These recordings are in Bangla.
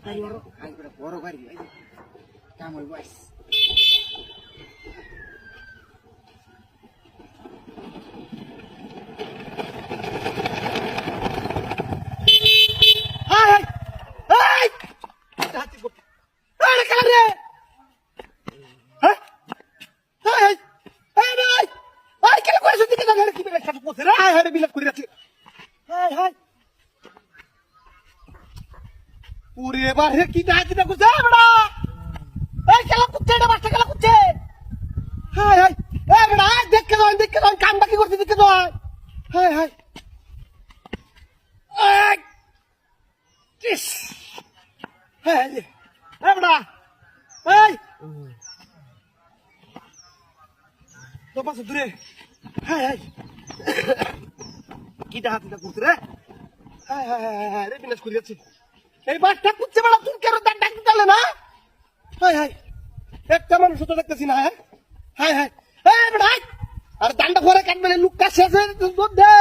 বড় গাড়ি কাম হইব আইস पूरे बार है की दादी ना कुछ है बड़ा ए चला कुत्ते डा बास्ता चला कुत्ते हाय हाय ए बड़ा देख के काम बाकी करते देख के दो हाय हाय ए किस हाय ए बड़ा ए तो पास दूरे हाय हाय की दादी ना कुछ रे हाय हाय हाय रे बिना स्कूल যাচ্ছে এই বাসটা কুচ্ছে বড় তুমি কেন ডাক দিলে না হাই হাই একটা মানুষ তো দেখতেছি না হাই হাই এই বড় আর ডান্ডা ঘরে কাটবে লুকা শেষে দুধ দে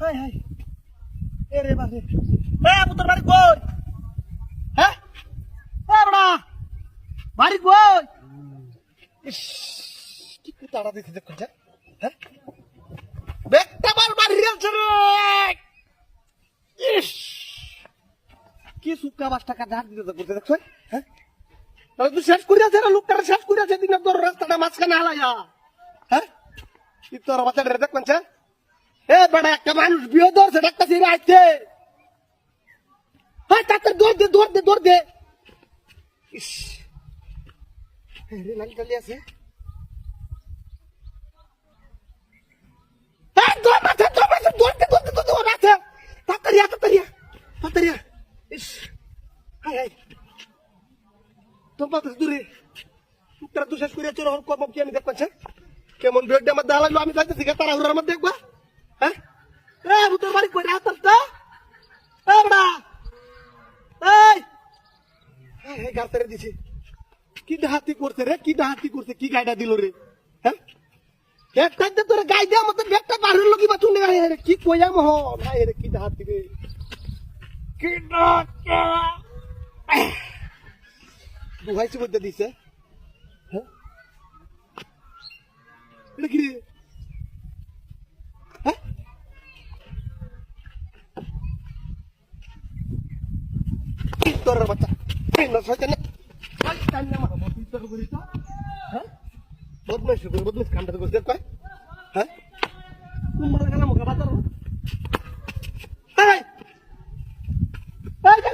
হাই হাই এ রে বাবা এ পুত্র বাড়ি কই হ্যাঁ এ বড় বাড়ি কই ইস কি কুতাড়া দিতে দেখো হ্যাঁ বেটা বারবার রিয়ালছে রে ইস কি সুক্কা বাস টাকা ধার দিতে করতে দেখছো হ্যাঁ তাহলে তুই শেষ করে আছে লোকটা শেষ করে আছে দিন তোর রাস্তাটা মাঝখানে হালাইয়া হ্যাঁ কি তোর বাচ্চা রে দেখ কোনছে এ বড় একটা মানুষ বিয়ে ধরছে ডাক্তার সিরে আইছে হ্যাঁ তাতে দৌড় দে ইস রে লাগি চলে আছে হ্যাঁ দৌড় আছে তাড়াতাড়ি ইস হাই হাই তোর পাতে দূরে টুকটা তো শেষ করে চলো কম কি আমি দেখছি কেমন ব্রেড আমার দাঁড়া লাগলো আমি যাইতেছি তারা হুরার মধ্যে দেখবা হ্যাঁ এ তোর বাড়ি কই রাত তো এ বড়া এই এই গাড়িতে দিছি কি ডাহাতি করছে রে কি গাইডা দিল রে হ্যাঁ একটা তোর গাই দেয়া মত ব্যাগটা পার হলো কি বা তুই রে কি কইয়াম হ ভাই রে কি ডাহাতি রে কি ডাহাতি দুহাইছে মধ্যে দিছে হ্যাঁ এটা কি রে হ্যাঁ কি তোর বাচ্চা এই না সইতে না কান্না মারা বল তোর বলি তো হ্যাঁ বদমাইশ কামটা করতে কয়